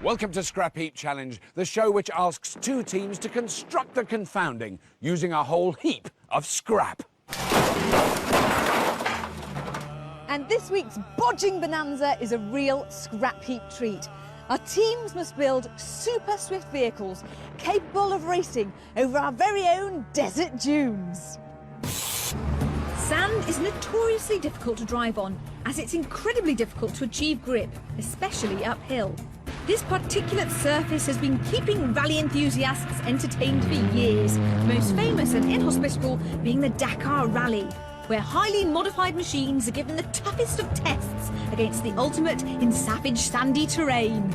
Welcome to Scrapheap Challenge, the show which asks two teams to construct the confounding using a whole heap of scrap. And this week's bodging bonanza is a real scrap heap treat. Our teams must build super swift vehicles capable of racing over our very own desert dunes. Sand is notoriously difficult to drive on, as it's incredibly difficult to achieve grip, especially uphill. This particulate surface has been keeping rally enthusiasts entertained for years, the most famous and inhospitable being the Dakar Rally, where highly modified machines are given the toughest of tests against the ultimate in savage sandy terrain.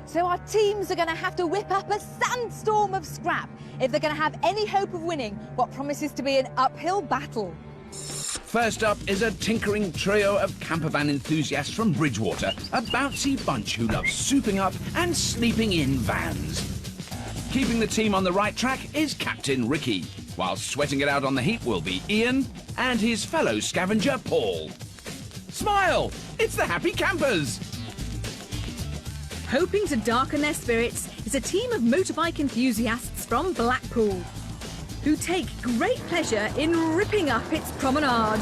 So our teams are going to have to whip up a sandstorm of scrap if they're going to have any hope of winning what promises to be an uphill battle. First up is a tinkering trio of campervan enthusiasts from Bridgewater, a bouncy bunch who love souping up and sleeping in vans. Keeping the team on the right track is Captain Ricky, while sweating it out on the heap will be Ian and his fellow scavenger Paul. Smile! It's the Happy Campers! Hoping to darken their spirits is a team of motorbike enthusiasts from Blackpool, who take great pleasure in ripping up its promenade.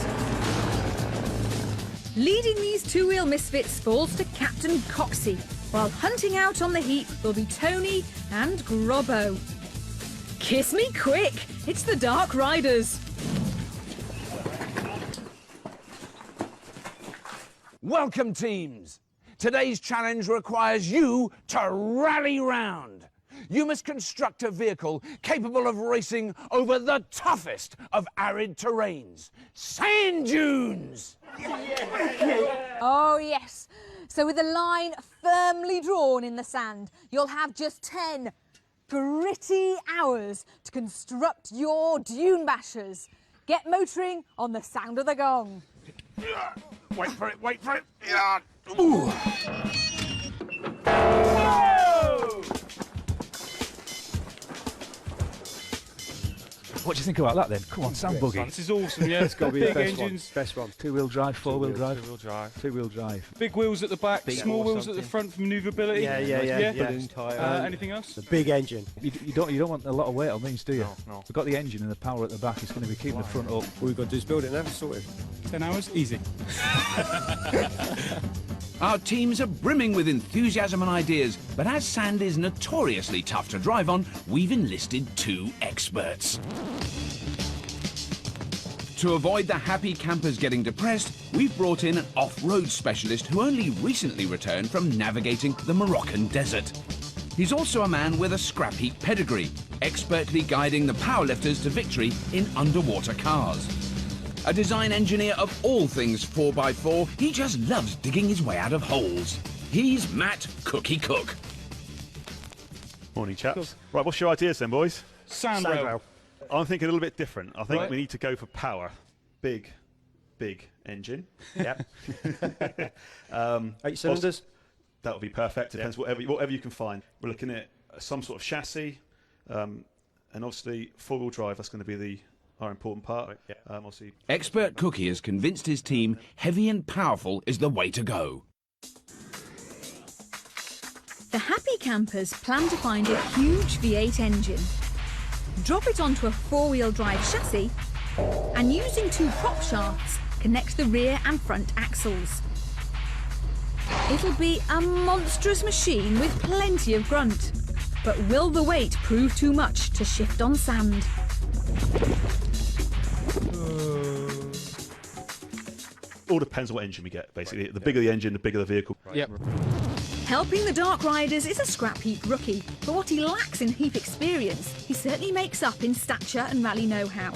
Leading these two-wheel misfits falls to Captain Coxey, while hunting out on the heap will be Tony and Grobbo. Kiss me quick, it's the Dark Riders. Welcome, teams. Today's challenge requires you to rally round. You must construct a vehicle capable of racing over the toughest of arid terrains, sand dunes. Oh yes, so with a line firmly drawn in the sand, you'll have just 10 gritty hours to construct your dune bashers. Get motoring on the sound of the gong. Wait for it, wait for it. Yeah. Ooh. What do you think about that then? Come on, sand buggy. This is awesome, yeah. It's got to be the big best engines. one. Best one. Two-wheel drive, four-wheel drive. Two-wheel drive. Two-wheel drive. Big wheels at the back, small wheels at the front for manoeuvrability. Yeah. Balloon tyre. Anything else? The big engine. You don't want a lot of weight on these, do you? No. We've got the engine and the power at the back. It's going to be keeping the front up. All we've got to do is build it now, sorted. 10 hours, easy. Our teams are brimming with enthusiasm and ideas, but as sand is notoriously tough to drive on, we've enlisted two experts. To avoid the happy campers getting depressed, we've brought in an off-road specialist who only recently returned from navigating the Moroccan desert. He's also a man with a scrap heap pedigree, expertly guiding the powerlifters to victory in underwater cars. A design engineer of all things 4x4, he just loves digging his way out of holes. He's Matt Cookie Cook. Morning, chaps. Right, what's your ideas then, boys? Sand rail. I'm thinking a little bit different. I think we need to go for power. Big engine. Yep. 8 cylinders. That would be perfect. Depends whatever you can find. We're looking at some sort of chassis, and obviously four-wheel drive. That's going to be our important part. Obviously. Expert Cookie has convinced his team heavy and powerful is the way to go. The Happy Campers plan to find a huge V8 engine, drop it onto a four-wheel drive chassis, and using two prop shafts, connect the rear and front axles. It'll be a monstrous machine with plenty of grunt, but will the weight prove too much to shift on sand? All depends on what engine we get, basically. The bigger the engine, the bigger the vehicle. Yep. Helping the Dark Riders is a scrap heap rookie, but what he lacks in heap experience, he certainly makes up in stature and rally know-how.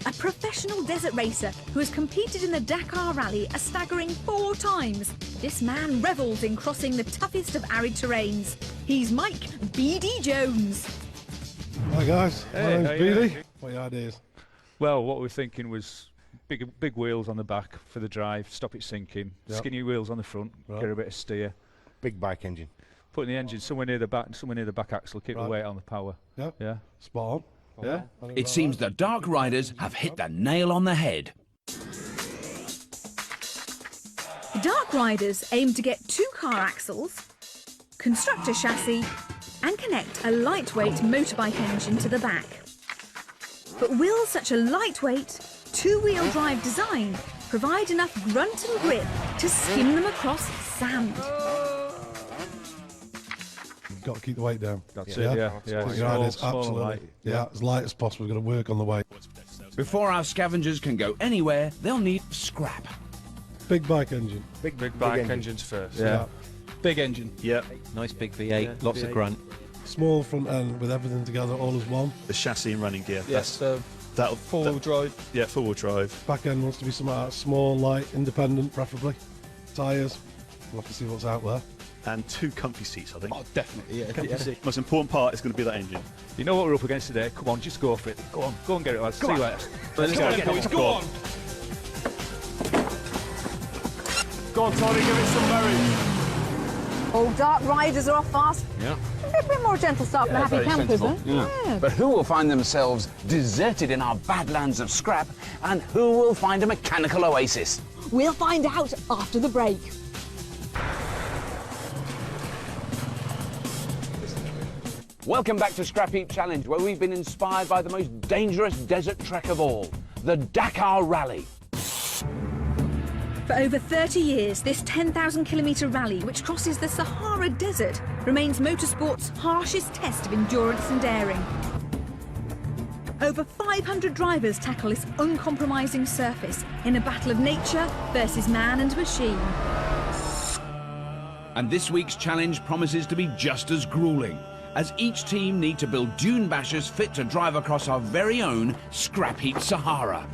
A professional desert racer who has competed in the Dakar Rally a staggering 4 times. This man revels in crossing the toughest of arid terrains. He's Mike B.D. Jones. Hi guys, my name's BD. What are your ideas? Well, what we're thinking was big wheels on the back for the drive, stop it sinking. Yep. Skinny wheels on the front, get a bit of steer. Big bike engine. Putting the engine somewhere near the back, axle, keep the weight on the power. Yep. Yeah. Spot on. Yeah. It seems the Dark Riders have hit the nail on the head. The Dark Riders aim to get 2 car axles, construct a chassis and connect a lightweight motorbike engine to the back. But will such a lightweight, two-wheel drive design provide enough grunt and grip to skim them across sand? You've got to keep the weight down. That's Yeah? it, yeah. Put your ideas, Small and absolutely. light. Yeah, as light as possible. We've got to work on the weight. Before our scavengers can go anywhere, they'll need scrap. Big bike engine. Big bike engines first. Yeah. Big engine. Yep. Nice big V8, lots of grunt. Small front end with everything together all as one. The chassis and running gear. Yes, That'll four-wheel drive. Yeah, four-wheel drive. Back end wants to be something like that, small, light, independent, preferably. Tyres. We'll have to see what's out there. And 2 comfy seats, I think. Oh, definitely, yeah. Most important part is going to be that engine. You know what we're up against today? Come on, just go for it. Go on, get it, lads. See you later. Let's Go on, go, boys, go on. Go on, Tony, give it some berries. Oh, dark riders are off fast. Yeah. A bit more gentle start from the happy campers, then. Yeah. But who will find themselves deserted in our badlands of scrap, and who will find a mechanical oasis? We'll find out after the break. Welcome back to Scrapheap Challenge, where we've been inspired by the most dangerous desert trek of all, the Dakar Rally. For over 30 years, this 10,000-kilometre rally, which crosses the Sahara Desert, remains motorsport's harshest test of endurance and daring. Over 500 drivers tackle this uncompromising surface in a battle of nature versus man and machine. And this week's challenge promises to be just as grueling, as each team need to build dune bashers fit to drive across our very own Scrapheap Sahara.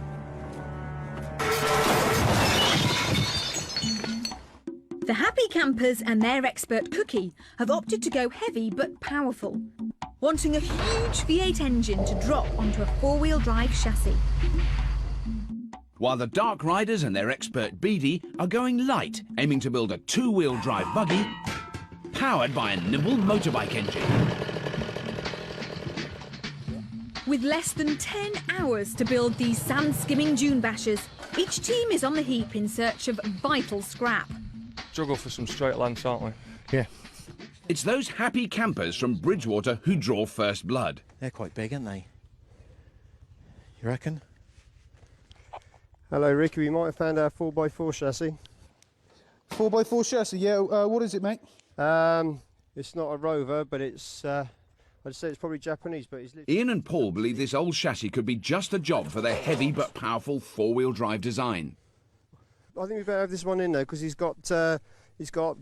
The happy campers and their expert Cookie have opted to go heavy but powerful, wanting a huge V8 engine to drop onto a four-wheel drive chassis. While the Dark Riders and their expert Beady are going light, aiming to build a two-wheel drive buggy powered by a nimble motorbike engine. With less than 10 hours to build these sand-skimming dune bashers, each team is on the heap in search of vital scrap. Struggle for some straight lengths, aren't we? Yeah. It's those happy campers from Bridgewater who draw first blood. They're quite big, aren't they? You reckon? Hello, Ricky. We might have found our 4x4 chassis. 4x4 chassis, yeah. What is it, mate? It's not a Rover, but it's, I'd say it's probably Japanese, but it's literally... Ian and Paul believe this old chassis could be just the job for their heavy but powerful four-wheel drive design. I think we better have this one in there because he's got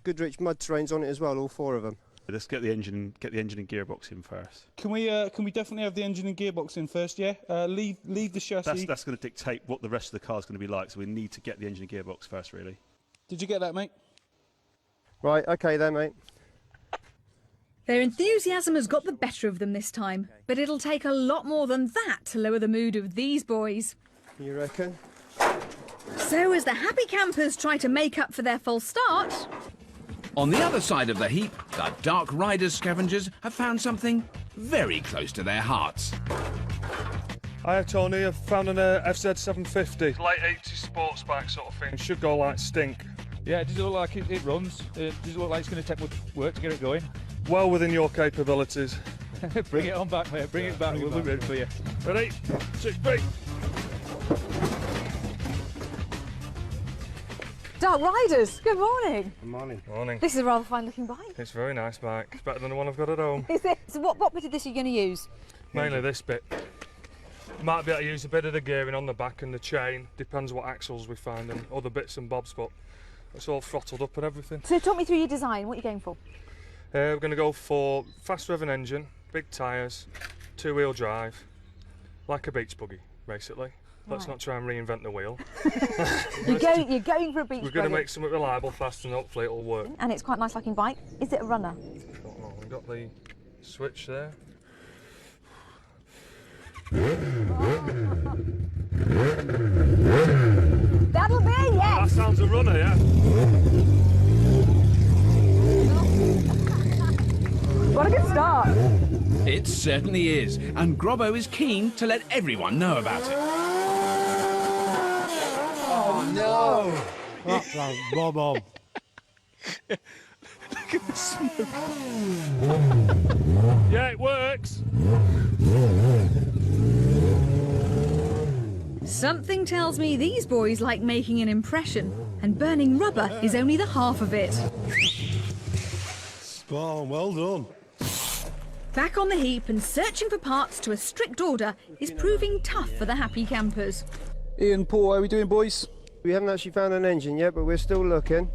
good rich mud terrains on it as well, all 4 of them. Let's get the engine and gearbox in first. Can we definitely have the engine and gearbox in first, yeah? Leave the chassis. That's going to dictate what the rest of the car's going to be like, so we need to get the engine and gearbox first, really. Did you get that, mate? Right, okay then, mate. Their enthusiasm has got the better of them this time, but it'll take a lot more than that to lower the mood of these boys. You reckon? So as the happy campers try to make up for their false start... On the other side of the heap, the Dark Riders scavengers have found something very close to their hearts. Hi, Tony. I've found an FZ750. Late 80s sports bike sort of thing. It should go like stink. Yeah, does it look like it runs? Does it look like it's going to take much work to get it going? Well within your capabilities. Bring it on back, mate. Bring it back. We'll be ready for you. Ready? 6 feet. Dark Riders, good morning. Good morning. Morning. This is a rather fine-looking bike. It's a very nice bike. It's better than the one I've got at home. Is it? So what bit of this are you going to use? Mainly this bit. Might be able to use a bit of the gearing on the back and the chain. Depends what axles we find and other bits and bobs, but it's all throttled up and everything. So talk me through your design. What are you going for? We're going to go for fast revving engine, big tyres, two-wheel drive, like a beach buggy, basically. Let's not try and reinvent the wheel. You're going for a beach buggy. We're going to make something reliable, fast, and hopefully it'll work. And it's quite a nice-looking bike. Is it a runner? Don't know. We've got the switch there. That'll be, yes! That sounds a runner, yeah? What a good start. It certainly is, and Grobbo is keen to let everyone know about it. Oh no! That sounds bob on. Look at the smoke. Yeah, it works. Something tells me these boys like making an impression, and burning rubber is only the half of it. Spot on, well done. Back on the heap and searching for parts to a strict order is proving tough for the happy campers. Ian, Paul, how are we doing, boys? We haven't actually found an engine yet, but we're still looking.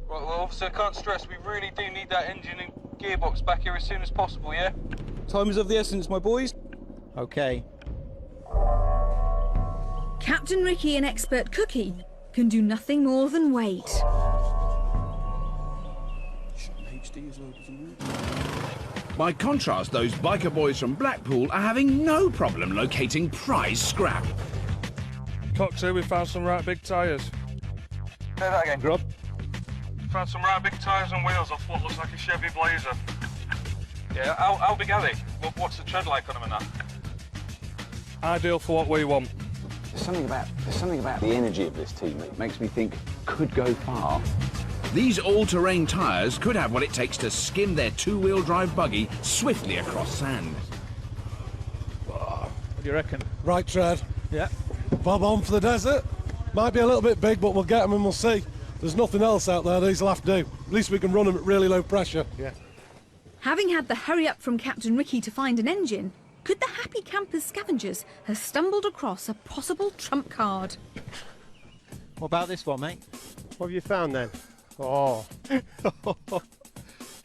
Right, well, officer, I can't stress, we really do need that engine and gearbox back here as soon as possible, yeah? Time is of the essence, my boys. Okay. Captain Ricky and Expert Cookie can do nothing more than wait. By contrast, those biker boys from Blackpool are having no problem locating prize scrap. Coxie, we found some right big tyres. Say that again, Grub. Found some right big tyres and wheels off what looks like a Chevy Blazer. Yeah, how big are they? What's the tread like on them and that? Ideal for what we want. There's something about the energy of this team that makes me think could go far. These all-terrain tyres could have what it takes to skim their two-wheel drive buggy swiftly across sand. What do you reckon? Right tread. Yeah. Bob on for the desert. Might be a little bit big, but we'll get them and we'll see. There's nothing else out there these will have to do. At least we can run them at really low pressure. Yeah. Having had the hurry up from Captain Ricky to find an engine, could the happy campers scavengers have stumbled across a possible trump card? What about this one, mate? What have you found then? Oh,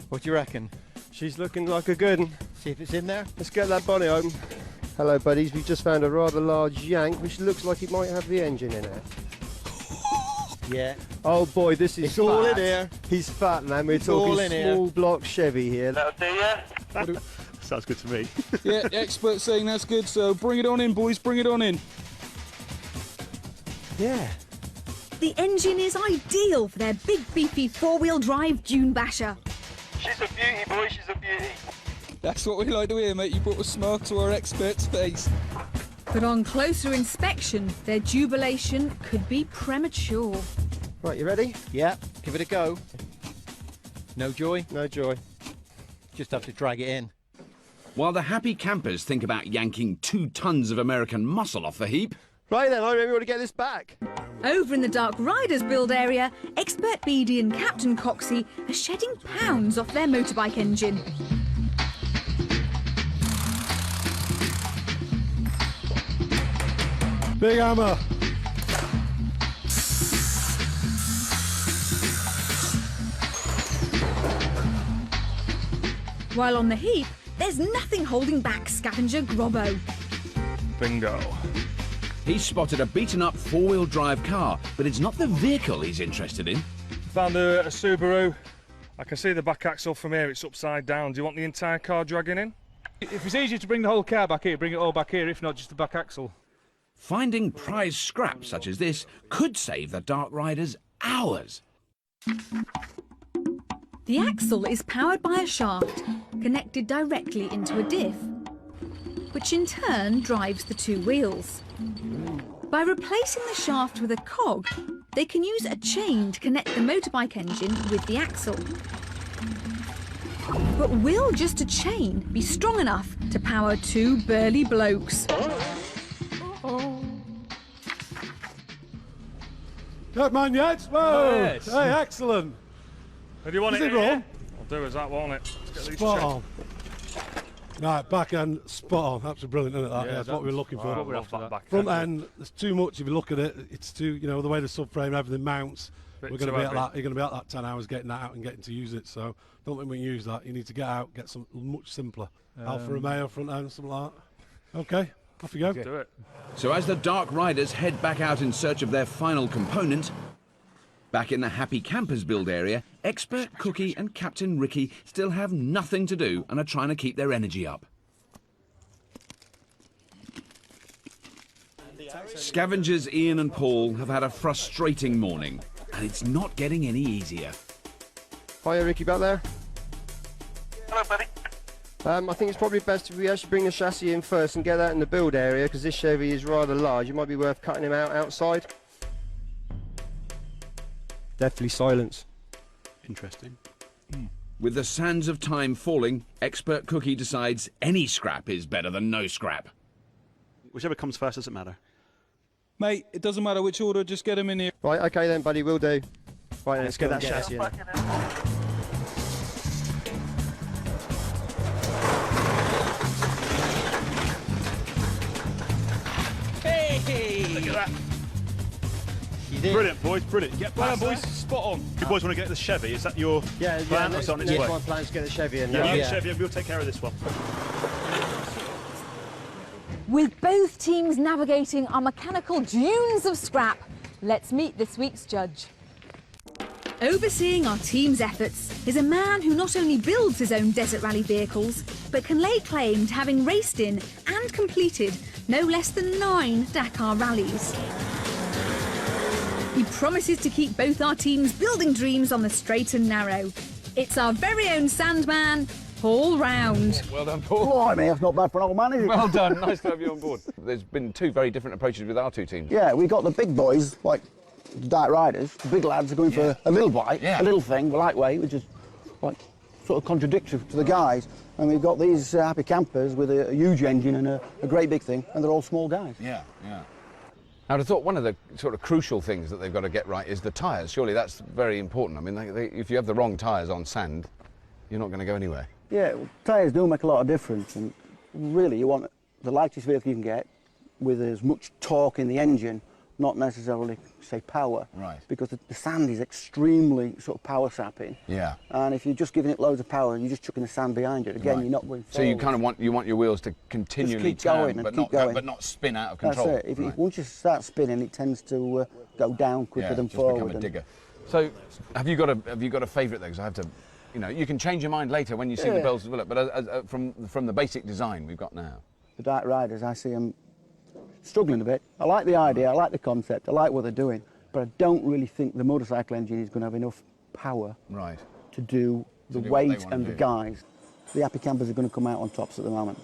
What do you reckon? she's looking like a good one. See if it's in there? Let's get that bonnet open. Hello, buddies. We've just found a rather large yank, which looks like it might have the engine in it. Yeah. Oh boy, this is It's all fat. in here. He's fat, man. We're It's all talking in here. small block Chevy here. That'll do, yeah? Sounds good to me. Yeah, the expert's saying that's good, so bring it on in, boys, bring it on in. Yeah. The engine is ideal for their big beefy four-wheel drive dune basher. She's a beauty, boy, she's a beauty. That's what we like to hear, mate. You brought a smile to our expert's face. But on closer inspection, their jubilation could be premature. Right, you ready? Yeah, give it a go. No joy? No joy. Just have to drag it in. While the happy campers think about yanking 2 tons of American muscle off the heap, Right then, I remember want to get this back. Over in the Dark Riders build area, Expert Beady and Captain Coxie are shedding pounds off their motorbike engine. Big hammer. While on the heap, there's nothing holding back scavenger Grobbo. Bingo. he's spotted a beaten-up 4-wheel drive car, but it's not the vehicle he's interested in. Found a Subaru. I can see the back axle from here, it's upside down. Do you want the entire car dragging in? If it's easier to bring the whole car back here, bring it all back here, if not just the back axle. Finding prize scrap such as this could save the Dark Riders hours. The axle is powered by a shaft connected directly into a diff, which in turn drives the two wheels. By replacing the shaft with a cog, they can use a chain to connect the motorbike engine with the axle. But will just a chain be strong enough to power two burly blokes? Don't mind yet? Whoa! Yes. Hey, excellent. Do you want Is it it in wrong? here? I'll do as that, won't it? Let's get these Spot checked. on. Right, back end, spot on. That's brilliant, isn't it? That? Yeah, Yeah, that's what we were looking for. Right, we're off that back Front end. end, there's too much if you look at it. It's too, you know, the way the subframe, everything mounts. Bit We're going to too be at heavy. that. You're going to be at that 10 hours getting that out and getting to use it. So don't think we can use that. You need to get out, get something much simpler. Alfa Romeo front end, something like that. Okay, off you go. Do it. So as the Dark Riders head back out in search of their final component, back in the Happy Campers build area, Expert Cookie and Captain Ricky still have nothing to do and are trying to keep their energy up. Scavengers Ian and Paul have had a frustrating morning, and it's not getting any easier. Hiya, Ricky, back there. Hello, buddy. I think it's probably best if we actually bring the chassis in first and get that in the build area, because this Chevy is rather large. It might be worth cutting him out outside. Definitely silence. Interesting. With the sands of time falling, expert Cookie decides any scrap is better than no scrap. Whichever comes first doesn't matter. Mate, it doesn't matter which order, just get them in here. Right, okay then, buddy, we'll do. Right, let's get that and get chassis in. Hey! Look at that. You did. Brilliant, boys, brilliant. Get Well past done, boys. there. Spot on. You boys want to get the Chevy? Is that your plan? Or is it on its way? my plan is to get the Chevy in Yeah, now. you get the Chevy and we'll take care of this one. With both teams navigating our mechanical dunes of scrap, let's meet this week's judge. Overseeing our team's efforts is a man who not only builds his own desert rally vehicles, but can lay claim to having raced in and completed no less than 9 Dakar rallies. He promises to keep both our teams' building dreams on the straight and narrow. It's our very own Sandman, Paul Round. Well done, Paul. Blimey, that's not bad for an old man, is it? Well done. Nice to have you on board. There's been 2 very different approaches with our 2 teams. Yeah, we got the big boys, like the dirt riders. The big lads are going for a little bite, a little thing, lightweight, which is like sort of contradictory to the guys. And we've got these happy campers with a huge engine and a great big thing, and they're all small guys. Yeah. I would have thought one of the sort of crucial things that they've got to get right is the tyres. Surely that's very important. I mean, if you have the wrong tyres on sand, you're not going to go anywhere. Yeah, well, tyres do make a lot of difference, and really you want the lightest vehicle you can get with as much torque in the engine, not necessarily, say, power. Right. Because the sand is extremely sort of power sapping. Yeah. And if you're just giving it loads of power and you're just chucking the sand behind it, again, Right. you're not going forward. So you kind of want your wheels to continually Just keep going turn, and but keep going. but not spin out of control. That's it. Once you start spinning, it tends to go down quicker than just forward. become a digger. So have you got a favourite though? Because I have to, you can change your mind later when you see the bells develop. But from the basic design we've got now, The dark riders, I see them struggling a bit. I like the idea, I like the concept, I like what they're doing, but I don't really think the motorcycle engine is going to have enough power to do the do what they weight wanna and do. the guys. The happy campers are going to come out on tops at the moment.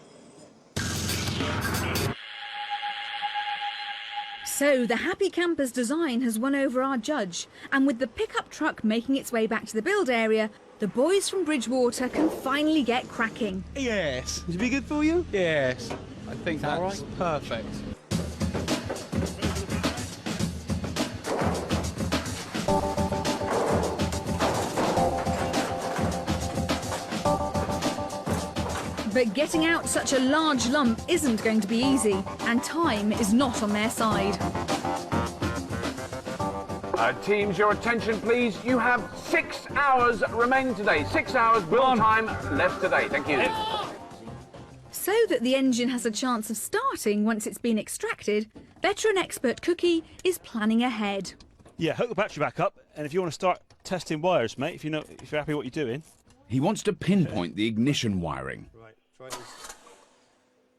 So the Happy Campers design has won over our judge, and with the pickup truck making its way back to the build area, the boys from Bridgewater can finally get cracking. Yes. Is it be good for you? Yes. I think that's perfect. But getting out such a large lump isn't going to be easy, and time is not on their side. Teams, your attention, please. You have 6 hours remaining today. 6 hours build time left today. Thank you. So that the engine has a chance of starting once it's been extracted, veteran expert Cookie is planning ahead. Yeah, hook the battery back up, and if you want to start testing wires, mate, if you're happy what you're doing. He wants to pinpoint the ignition wiring. Right, try this.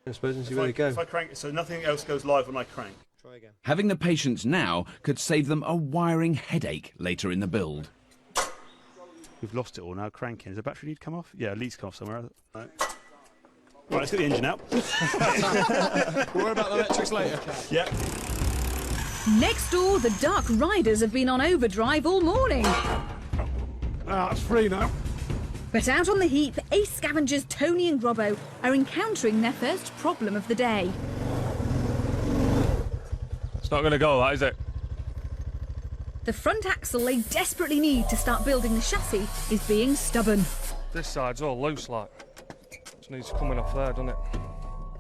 I suppose and see where they go. If I crank it, so nothing else goes live when I crank. Try again. Having the patience now could save them a wiring headache later in the build. We've lost it all now, cranking. Does the battery need to come off? Yeah, it needs to come off somewhere. Right, let's get the engine out. We'll worry about the electrics later. Yeah. Next door, the Dark Riders have been on overdrive all morning. It's free now. But out on the heap, ace scavengers Tony and Robbo are encountering their first problem of the day. It's not going to go, that, is it? The front axle they desperately need to start building the chassis is being stubborn. This side's all loose, like. Just needs coming off there, doesn't it?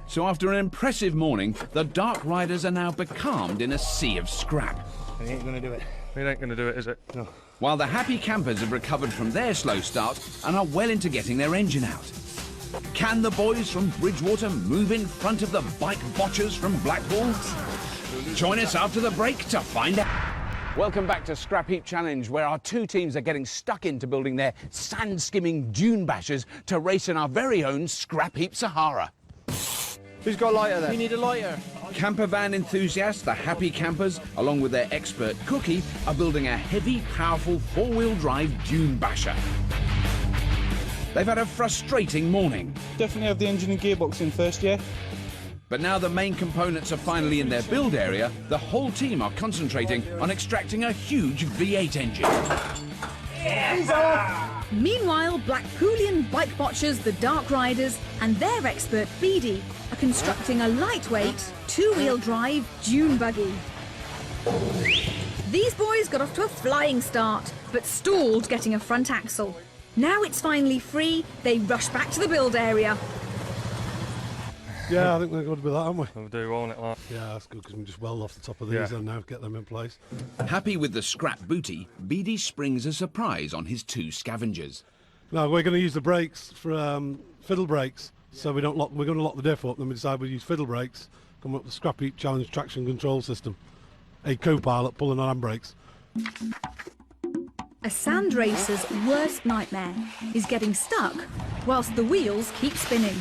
So after an impressive morning, the Dark Riders are now becalmed in a sea of scrap. He ain't going to do it. It ain't going to do it, is it? No. While the Happy Campers have recovered from their slow start and are well into getting their engine out. Can the boys from Bridgewater move in front of the bike botchers from Blackpool? Join us after the break to find out. Welcome back to Scrapheap Challenge, where our 2 teams are getting stuck into building their sand-skimming dune bashers to race in our very own Scrapheap Sahara. Who's got a lighter then? We need a lighter. Camper van enthusiasts, the Happy Campers, along with their expert Cookie, are building a heavy, powerful 4-wheel drive dune basher. They've had a frustrating morning. Definitely have the engine and gearbox in first, yeah? But now the main components are finally in their build area, the whole team are concentrating on extracting a huge V8 engine. Meanwhile, Blackpoolian bike botchers, the Dark Riders, and their expert Beady are constructing a lightweight, two-wheel drive dune buggy. These boys got off to a flying start, but stalled getting a front axle. Now it's finally free, they rush back to the build area. Yeah, I think we're going to be that, aren't we? We'll do, won't it, like? Yeah, that's good, because we just weld off the top of these and now get them in place. Happy with the scrap booty, Beady springs a surprise on his two scavengers. No, we're going to use the brakes for fiddle brakes, so we don't lock. We're going to lock the diff up, then we decide we'll use fiddle brakes, come up with the Scrapheap Challenge traction control system. A co-pilot pulling on handbrakes. A sand racer's worst nightmare is getting stuck whilst the wheels keep spinning.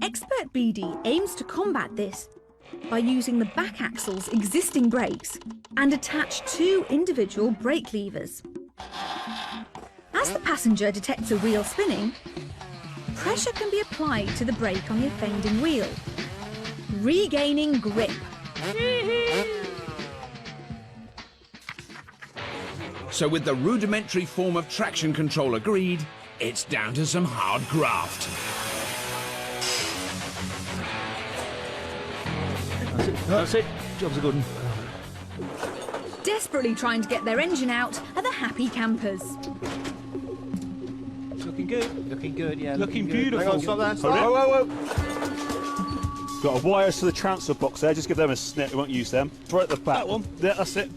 Expert Beady aims to combat this by using the back axle's existing brakes and attach two individual brake levers. As the passenger detects a wheel spinning, pressure can be applied to the brake on the offending wheel, regaining grip. So with the rudimentary form of traction control agreed, it's down to some hard graft. That's it. Job's a good one. Desperately trying to get their engine out are the happy campers. It's looking good. Looking good, yeah. Looking good. beautiful. Hang on, stop that. Stop. Whoa, whoa, whoa. Got a wires to the transfer box there. Just give them a snip. We won't use them. Right at the back. That one. Yeah, that's it.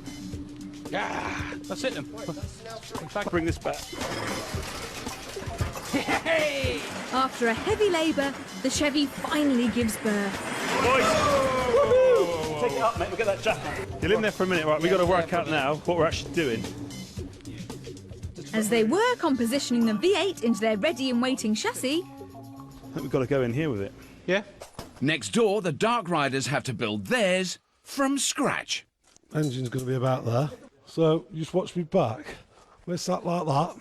Yeah, that's it then. In fact, bring this back. Hey! After a heavy labour, the Chevy finally gives birth. Take it up, mate. We'll get that jack. You'll in there for a minute, right? We've got to work out now what we're actually doing. As they work on positioning the V8 into their ready and waiting chassis, I think we've got to go in here with it. Yeah. Next door, the Dark Riders have to build theirs from scratch. Engine's going to be about there. So you just watch me back. We're sat like that.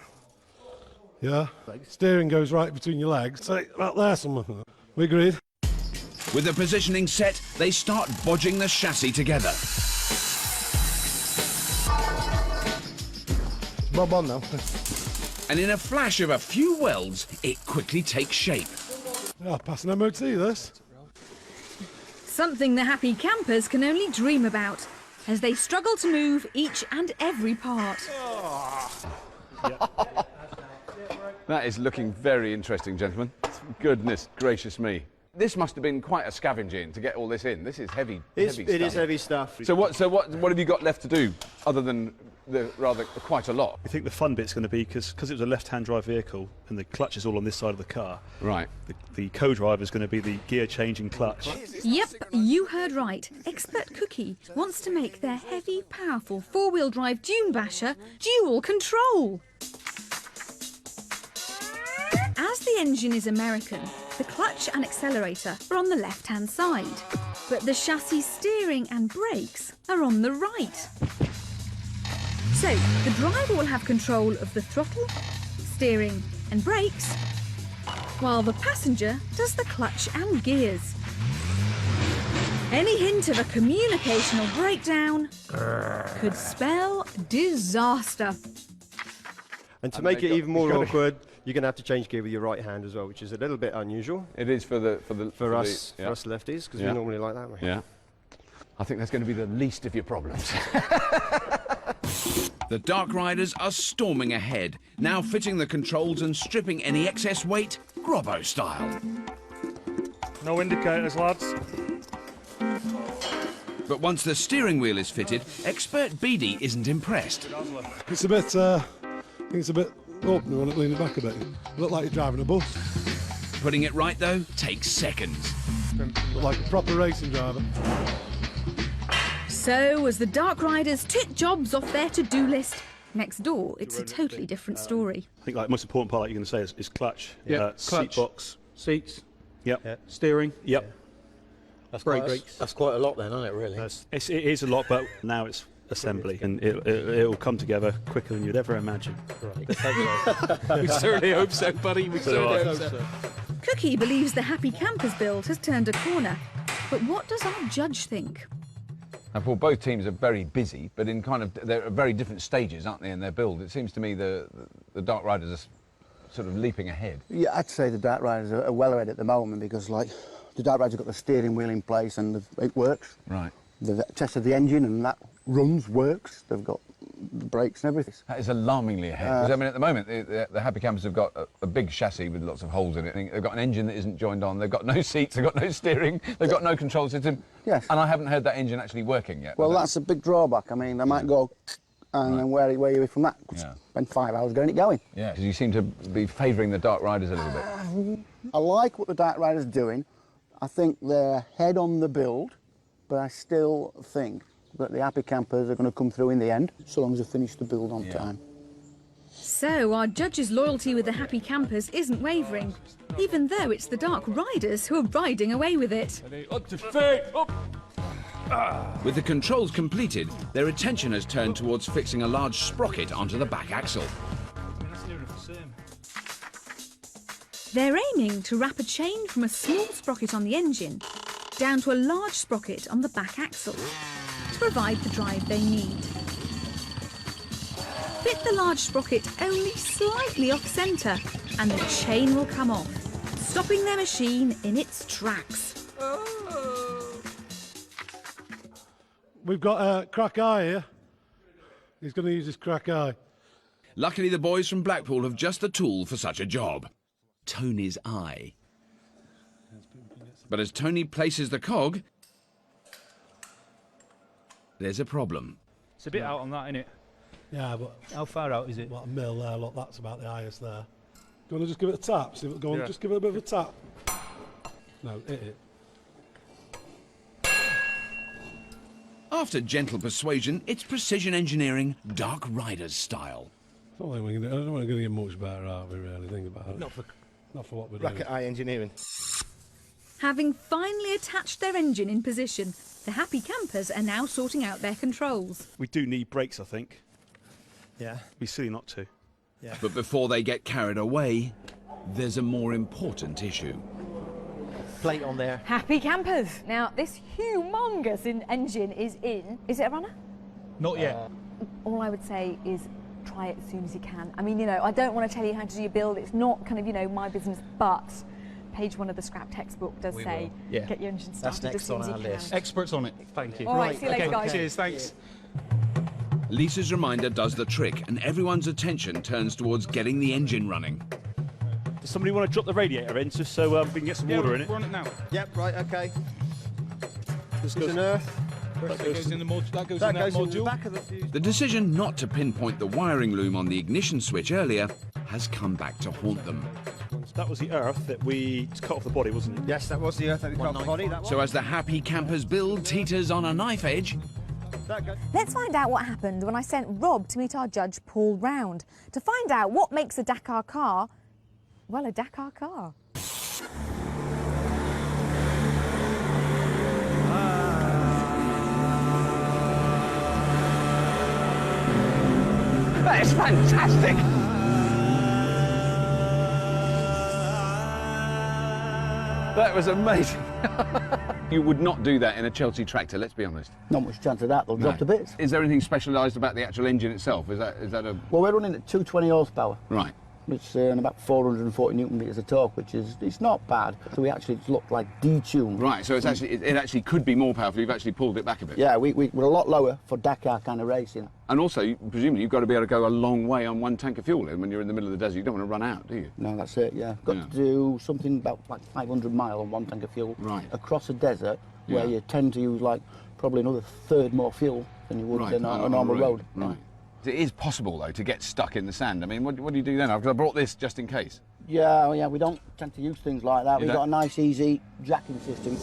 Yeah. Steering goes right between your legs. So right there somewhere. We agreed. With the positioning set, they start bodging the chassis together. Bob on now. And in a flash of a few welds, it quickly takes shape. Yeah, passing MOT this. something the happy campers can only dream about as they struggle to move each and every part. That is looking very interesting, gentlemen. Goodness gracious me. This must have been quite a scavenging to get all this in. This is heavy, heavy stuff. It is heavy stuff. So what have you got left to do, other than quite a lot? I think the fun bit's going to be, because it was a left-hand drive vehicle and the clutch is all on this side of the car. Right. The co-driver is going to be the gear changing clutch. Yep, you heard right. Expert Cookie wants to make their heavy, powerful four-wheel drive dune basher dual control. As the engine is American, the clutch and accelerator are on the left-hand side, but the chassis steering and brakes are on the right. So, the driver will have control of the throttle, steering and brakes, while the passenger does the clutch and gears. Any hint of a communicational breakdown could spell disaster. And to make it even more awkward, you're going to have to change gear with your right hand as well, which is a little bit unusual. It is for us lefties, because we normally like that way. Yeah. I think that's going to be the least of your problems. The Dark Riders are storming ahead, now fitting the controls and stripping any excess weight, Grobbo style. No indicators, lads. But once the steering wheel is fitted, Expert Beady isn't impressed. It's a bit, I think it's a bit open when it leans back a bit. Look like you're driving a bus. Putting it right, though, takes seconds. Look like a proper racing driver. So, as the Dark Riders tick jobs off their to-do list, next door it's a totally different story. I think the most important part, like you're going to say, is clutch. Yep. Seat box. Seats. Yep. Steering. Yep. That's Brakes. That's quite a lot then, isn't it, really? It is a lot, but now it's assembly, and it'll come together quicker than you'd ever imagine. Right. We certainly hope so, buddy. We certainly hope so. Cookie believes the Happy Campers build has turned a corner, but what does our judge think? Now, Paul, both teams are very busy, but in kind of they're at very different stages, aren't they, in their build? It seems to me the Dark Riders are sort of leaping ahead. Yeah, I'd say the Dark Riders are well ahead at the moment because, like, the Dark Riders have got the steering wheel in place and it works. Right. They've tested the engine and that works. They've got the brakes and everything. That is alarmingly ahead. Because, I mean, at the moment, the Happy Campers have got a big chassis with lots of holes in it. They've got an engine that isn't joined on. They've got no seats. They've got no steering. They've got no control system. Yes. And I haven't heard that engine actually working yet. Well, that's a big drawback. I mean, they might go and then where are you from that? Spend 5 hours getting it going. Yeah, because you seem to be favouring the Dark Riders a little bit. I like what the Dark Riders are doing. I think they're ahead on the build, but I still think that the Happy Campers are going to come through in the end, so long as they finish the build on time. So our judges' loyalty with the Happy Campers isn't wavering, even though it's the Dark Riders who are riding away with it. With the controls completed, their attention has turned towards fixing a large sprocket onto the back axle. They're aiming to wrap a chain from a small sprocket on the engine down to a large sprocket on the back axle to provide the drive they need. Fit the large sprocket only slightly off-centre and the chain will come off, stopping their machine in its tracks. We've got a crack eye here. He's going to use his crack eye. Luckily, the boys from Blackpool have just the tool for such a job. Tony's eye. But as Tony places the cog, there's a problem. It's a bit out on that, isn't it? Yeah, but how far out is it? What, a mil there, look, that's about the highest there. Do you want to just give it a tap? See if it go on, just give it a bit of a tap. No, hit it. After gentle persuasion, it's precision engineering, Dark Riders style. I don't think we're going to get much better, are we, really? Think about it. Not for what we're doing. Racket eye engineering. Having finally attached their engine in position, the Happy Campers are now sorting out their controls. We do need brakes, I think. Yeah. It'd be silly not to. Yeah. But before they get carried away, there's a more important issue. Plate on there. Happy Campers. Now, this humongous engine is in. Is it a runner? Not yet. All I would say is try it as soon as you can. I mean, you know, I don't want to tell you how to do your build. It's not kind of, you know, my business, but page 1 of the scrap textbook does say get your engine started as soon as you can. Experts on it. Thank you. All right, see you later, guys. Cheers, thanks. Lisa's reminder does the trick, and everyone's attention turns towards getting the engine running. Does somebody want to drop the radiator in just so we can get some water in it? We're on it now. Yep, right, okay. This goes in earth. That goes in the module. That goes in the back of the fuse. The decision not to pinpoint the wiring loom on the ignition switch earlier has come back to haunt them. That was the earth that we cut off the body, wasn't it? Yes, that was the earth that we cut off the body. So as the Happy Campers build teeters on a knife edge, Let's find out what happened when I sent Rob to meet our judge, Paul Round, to find out what makes a Dakar car, well, a Dakar car. That is fantastic! That was amazing. You would not do that in a Chelsea tractor, let's be honest. Not much chance of that, they'll drop to bits. Is there anything specialised about the actual engine itself? Is that a... Well, we're running at 220 horsepower. Right. It's about 440 newton meters of torque, which is it's not bad. So we actually look like detuned. Right, so it's actually it actually could be more powerful. You've actually pulled it back a bit. Yeah, we're a lot lower for Dakar kind of racing. And also, presumably, you've got to be able to go a long way on one tank of fuel. And when you're in the middle of the desert, you don't want to run out, do you? No, that's it. Yeah, got to do something about like 500 miles on one tank of fuel. Right. Across a desert where you tend to use like probably another third more fuel than you would on a normal road. Right. It is possible, though, to get stuck in the sand. I mean, what do you do then? Because I brought this just in case. Yeah, well, yeah, we don't tend to use things like that. We've got a nice, easy jacking system.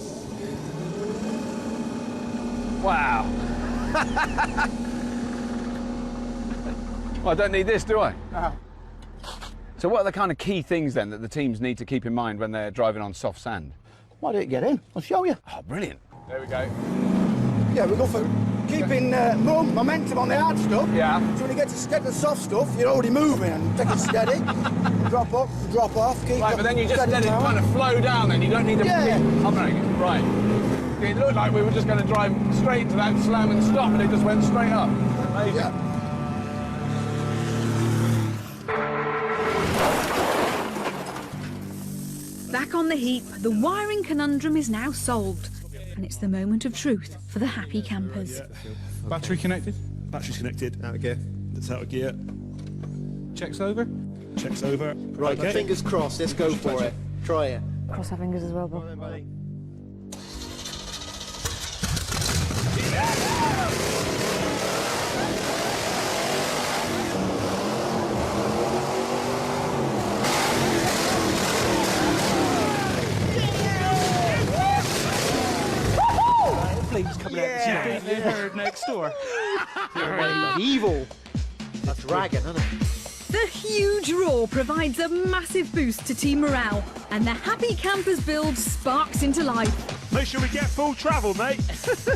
Wow. Well, I don't need this, do I? No. So what are the kind of key things, then, that the teams need to keep in mind when they're driving on soft sand? Why don't you get in? I'll show you. Oh, brilliant. There we go. Yeah, we go for keeping momentum on the hard stuff. Yeah. So when you get to the soft stuff, you're already moving and take it steady. Drop up, drop off, keep Right, but then you just let it kind of flow down then. You don't need to keep hovering. Right. It looked like we were just going to drive straight into that slam and stop, and it just went straight up. Amazing. Yeah. Back on the heap, the wiring conundrum is now solved, and it's the moment of truth for the happy campers. Battery connected? Battery's connected. Out of gear. That's out of gear. Checks over? Checks over. Right, Okay. fingers crossed. Let's go for it. Try it. Cross our fingers as well, Bob. Please come out. You heard next door. Evil. A dragon, isn't it? The huge roar provides a massive boost to team morale, and the happy campers build sparks into life. Make sure we get full travel, mate.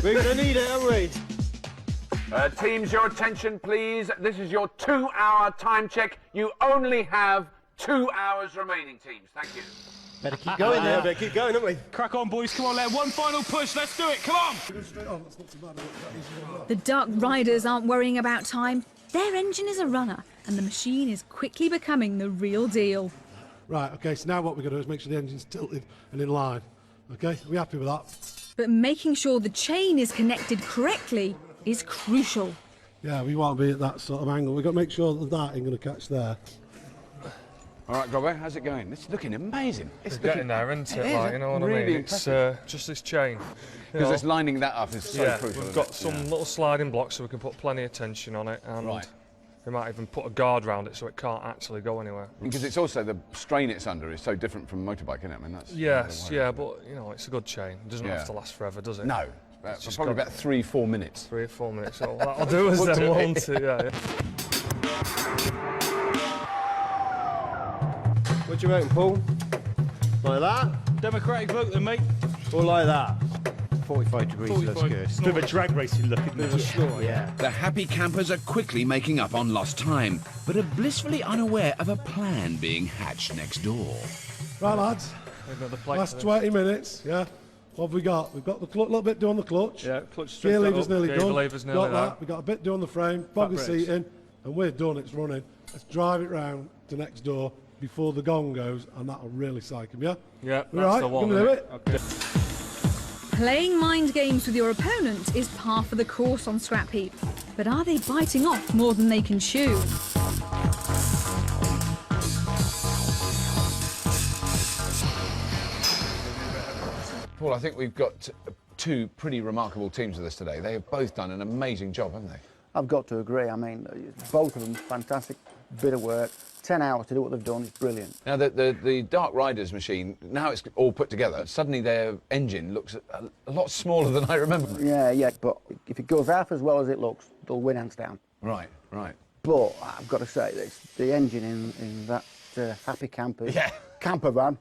We're going to need it, aren't we? Teams, your attention, please. This is your 2-hour time check. You only have 2 hours remaining, teams. Thank you. Better keep going there. Better keep going, haven't we? Crack on, boys. Come on, Len. One final push. Let's do it. Come on. The Dark Riders aren't worrying about time. Their engine is a runner, and the machine is quickly becoming the real deal. Right, okay, so now what we're going to do is make sure the engine's tilted and in line. Okay, are we happy with that? But making sure the chain is connected correctly is crucial. Yeah, we want to be at that sort of angle. We've got to make sure that that ain't going to catch there. All right, Grobber, how's it going? It's looking amazing. It's getting there, isn't it? It is, Like, you know what I really mean? It's impressive. just this chain. Because it's lining that up is so crucial. We've got some little sliding blocks so we can put plenty of tension on it, and we might even put a guard around it so it can't actually go anywhere. Because it's also the strain it's under is so different from motorbike, isn't it? I mean, that's Yes, yeah, but you know, it's a good chain. It doesn't have to last forever, does it? No, It's just probably got about 3-4 minutes. 3 or 4 minutes. So that'll do us then, won't it? Yeah. What do you reckon, Paul? Like that? Democratic vote then, mate. Or like that? 45 degrees, 45 looks good. It's a bit of a drag racing look, isn't it? Snore, Yeah. The happy campers are quickly making up on lost time, but are blissfully unaware of a plan being hatched next door. Right, lads. We've got the plate Last 20 minutes, yeah. What have we got? We've got the little bit doing the clutch. Yeah, clutch Gear lever's nearly Gear done. lever's nearly Got there. that. We've got a bit doing the frame, buggy seating, and we're done. It's running. Let's drive it round to next door before the gong goes, and that'll really psych him, yeah? Yeah, We're right, the one. we're gonna do it. Okay. Playing mind games with your opponent is par for the course on Scrapheap. But are they biting off more than they can chew? Paul, I think we've got two pretty remarkable teams with us today. They have both done an amazing job, haven't they? I've got to agree. I mean, both of them, fantastic bit of work. 10 hours to do what they've done is brilliant. Now, the Dark Riders machine, now it's all put together, suddenly their engine looks a lot smaller than I remember. Yeah, but if it goes half as well as it looks, they'll win hands down. Right, right. But I've got to say, this, the engine in that Happy Campers camper van,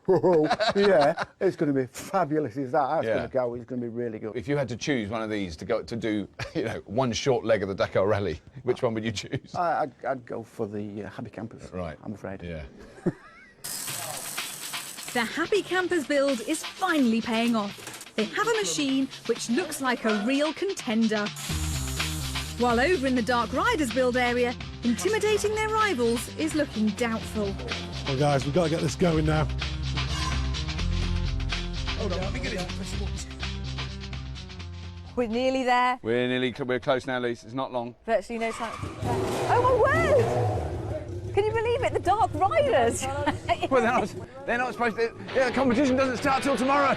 yeah, it's going to be fabulous. Is that? It's going to go. It's going to be really good. If you had to choose one of these to go to do, one short leg of the Dakar Rally, which one would you choose? I'd go for the Happy Campers. Right. I'm afraid. Yeah. The Happy Campers build is finally paying off. They have a machine which looks like a real contender. While over in the Dark Riders build area, intimidating their rivals is looking doubtful. Well, guys, we've got to get this going now. Hold on, we're nearly there. We're close now, Lise. It's not long. Virtually no time. Oh my word! Can you believe it? The Dark Riders. Well, they're not supposed to. Yeah, the competition doesn't start till tomorrow.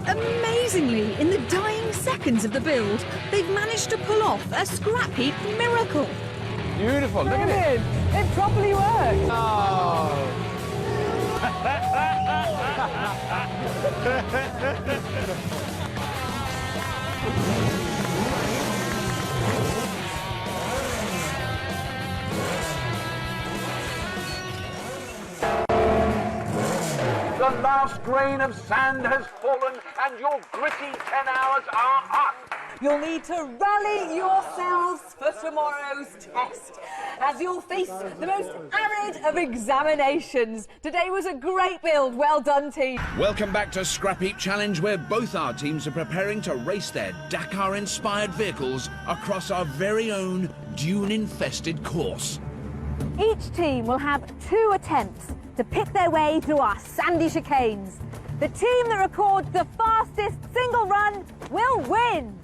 Amazingly, in the dying seconds of the build, they've managed to pull off a Scrapheap miracle. Beautiful, look at it. It properly worked. The last grain of sand has fallen and your gritty 10 hours are up. you'll need to rally yourselves for tomorrow's test, as you'll face the most arid of examinations. Today was a great build. Well done, team. Welcome back to Scrapheap Challenge, where both our teams are preparing to race their Dakar-inspired vehicles across our very own dune-infested course. Each team will have 2 attempts to pick their way through our sandy chicanes. The team that records the fastest single run will win.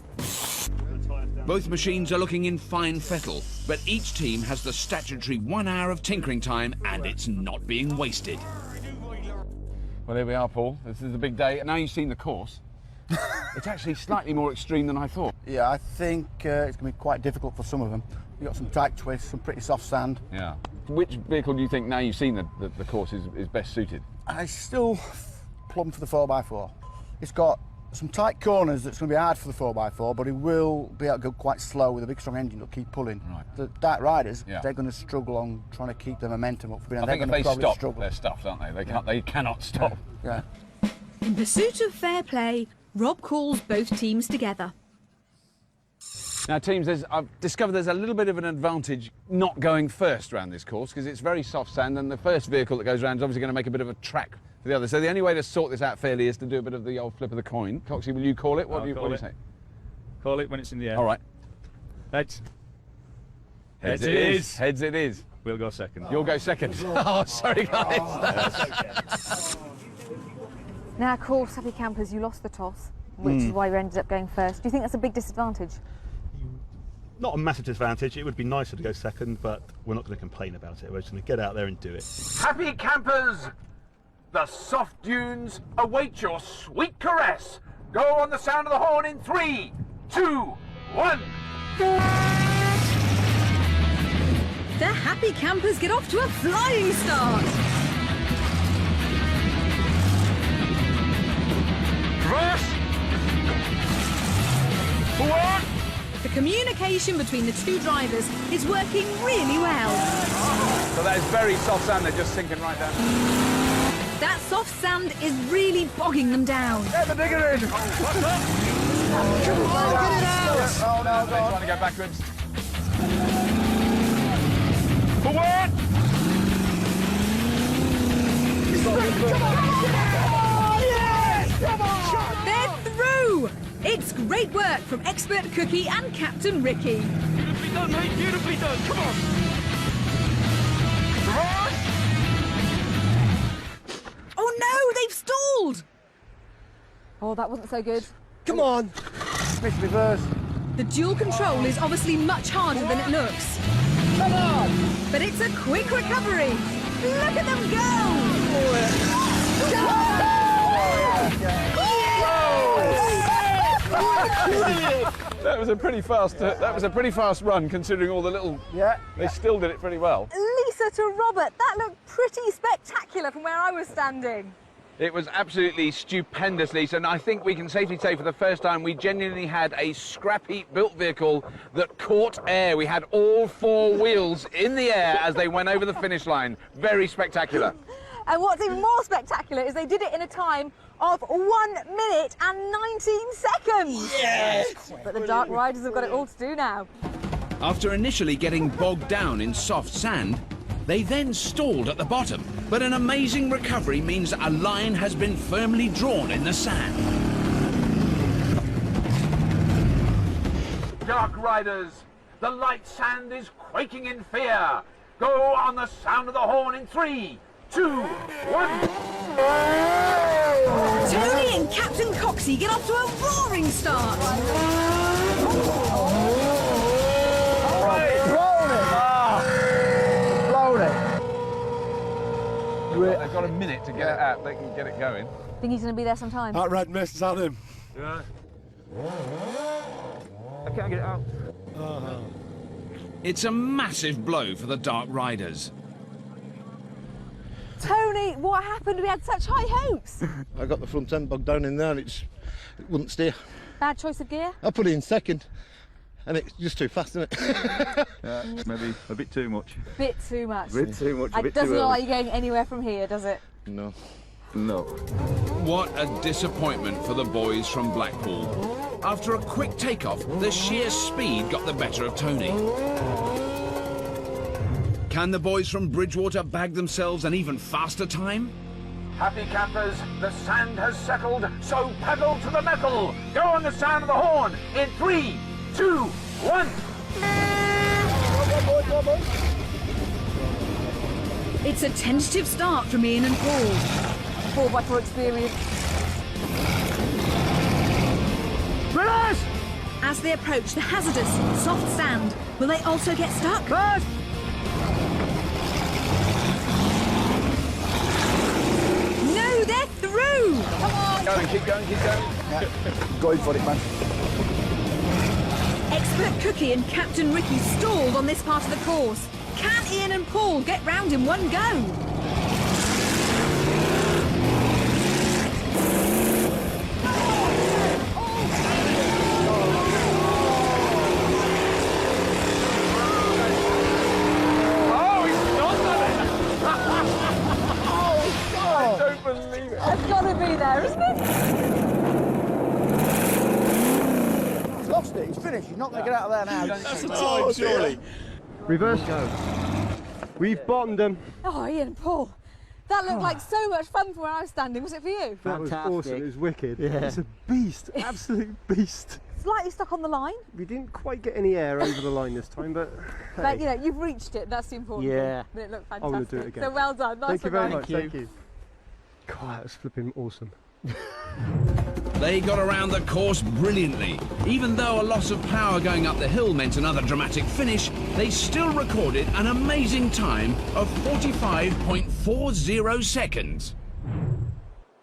Both machines are looking in fine fettle, but each team has the statutory 1 hour of tinkering time, and it's not being wasted. Well, here we are, Paul. This is the big day. Now you've seen the course. It's actually slightly more extreme than I thought. Yeah, I think it's going to be quite difficult for some of them. You've got some tight twists, some pretty soft sand. Yeah. Which vehicle do you think, now you've seen the course, is best suited? I still plumb for the 4x4. It's got some tight corners that's going to be hard for the 4x4, but it will be able to go quite slow with a big strong engine that'll keep pulling. Right. The Dark Riders, Yeah. they're going to struggle on trying to keep the momentum up. I think if they stop, they're stuffed, aren't they? They cannot stop. Yeah. In pursuit of fair play, Rob calls both teams together. Now, teams, I've discovered there's a little bit of an advantage not going first around this course, because it's very soft sand, and the first vehicle that goes around is obviously going to make a bit of a track for the other. So the only way to sort this out fairly is to do a bit of the old flip of the coin. Coxie, will you call it? What do you say? Call it when it's in the air. All right. Heads. Heads it is. Heads it is. We'll go second. You'll go second. Oh, sorry, guys. Now, of course, happy campers, you lost the toss, which is why you ended up going first. Do you think that's a big disadvantage? Not a massive disadvantage. It would be nicer to go second, but we're not going to complain about it. We're just going to get out there and do it. Happy campers, the soft dunes await your sweet caress. Go on the sound of the horn in 3, 2, 1. The happy campers get off to a flying start. Reverse. Forward. The communication between the two drivers is working really well. So that is very soft sand, they're just sinking right down. That soft sand is really bogging them down. Get the digger in! Come on, get it out! Oh, no, go on. Trying to go backwards. Forward. They're through! It's great work from Expert Cookie and Captain Ricky. Beautifully done, mate. Beautifully done. Come on. Reverse. Oh no, they've stalled! Oh, that wasn't so good. Come on! Miss reverse. The dual control is obviously much harder than it looks. Come on! But it's a quick recovery. Look at them go! That was a pretty fast. That was a pretty fast run, considering all the little. Yeah. They still did it pretty well. Lisa to Robert, that looked pretty spectacular from where I was standing. It was absolutely stupendous, Lisa, and I think we can safely say for the first time we genuinely had a Scrapheap built vehicle that caught air. We had all 4 wheels in the air as they went over the finish line. Very spectacular. And what's even more spectacular is they did it in a time of 1 minute and 19 seconds. Yes! But the Dark Riders have got it all to do now. After initially getting bogged down in soft sand, they then stalled at the bottom. But an amazing recovery means a line has been firmly drawn in the sand. Dark Riders, the light sand is quaking in fear. Go on the sound of the horn in 3, 2, 1. Tony and Captain Coxie get off to a roaring start. They've got a minute to get it out. They can get it going. Think he's going to be there sometime? That red mist, is that him? Yeah. I can't get it out. It's a massive blow for the Dark Riders. Tony, what happened? We had such high hopes. I got the front end bogged down in there and it wouldn't steer. Bad choice of gear? I put it in second and it's just too fast, isn't it? Yeah, maybe a bit too much. Bit too much. A bit too much, a It bit doesn't too look early. like you're going anywhere from here, does it? No. No. What a disappointment for the boys from Blackpool. After a quick takeoff, the sheer speed got the better of Tony. Can the boys from Bridgewater bag themselves an even faster time? Happy campers, the sand has settled, so pedal to the metal. Go on the sound of the horn in 3, 2, 1. It's a tentative start from Ian and Paul. 4x4 experience. Reverse! As they approach the hazardous, soft sand, will they also get stuck? Reverse! No, they're through! Come on! Go on, keep going, keep going. Yeah. Going for it, man. Expert Cookie and Captain Ricky stalled on this part of the course. Can Ian and Paul get round in one go? It's got to be there, isn't it? He's lost it, he's finished, he's not going to get out of there now. That's a time, surely. Reverse. We've bottomed them. Oh, Ian and Paul, that looked like so much fun from where I was standing. Was it for you? That was awesome, it was wicked. Yeah. It's a beast, absolute beast. Slightly stuck on the line. We didn't quite get any air over the line this time, but hey. But, you know, you've reached it, that's the important Yeah. thing. But it looked I'm fantastic. going to do it again. So well done. Nice Thank you very one, much, guys. thank you. God, that was flipping awesome. They got around the course brilliantly. Even though a loss of power going up the hill meant another dramatic finish, they still recorded an amazing time of 45.40 seconds.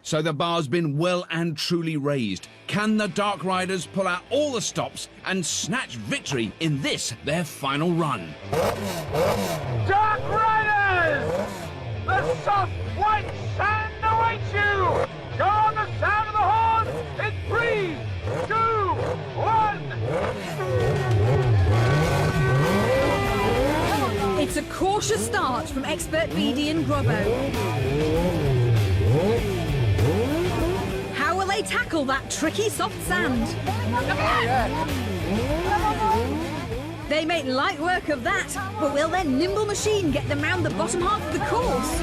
So the bar's been well and truly raised. Can the Dark Riders pull out all the stops and snatch victory in this, their final run? Dark Riders! The soft white sand awaits you! Go on the sound of the horn in 3, 2, 1. It's a cautious start from Expert BD and Grobbo. How will they tackle that tricky soft sand? They make light work of that, but will their nimble machine get them round the bottom half of the course?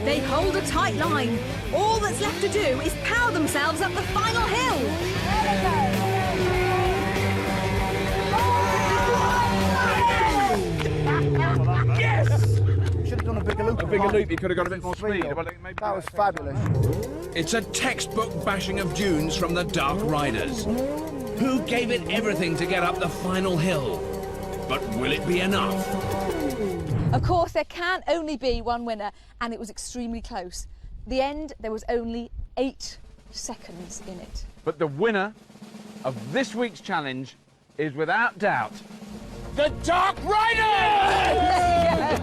They hold a tight line. All that's left to do is power themselves up the final hill. Yes! Should have done a bigger loop. A bigger loop, you could have got a bit more speed. That was fabulous. It's a textbook bashing of dunes from the Dark Riders. Who gave it everything to get up the final hill? But will it be enough? Of course, there can only be one winner, and it was extremely close. The end, there was only 8 seconds in it. But the winner of this week's challenge is without doubt the Dark Riders!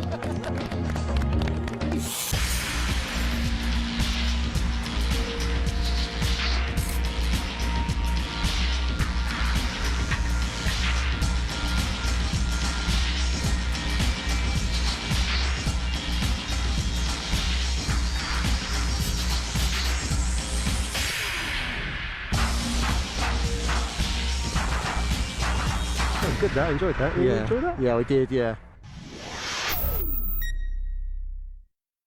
Good, that. Enjoyed that. You enjoyed that? Yeah, we did, yeah.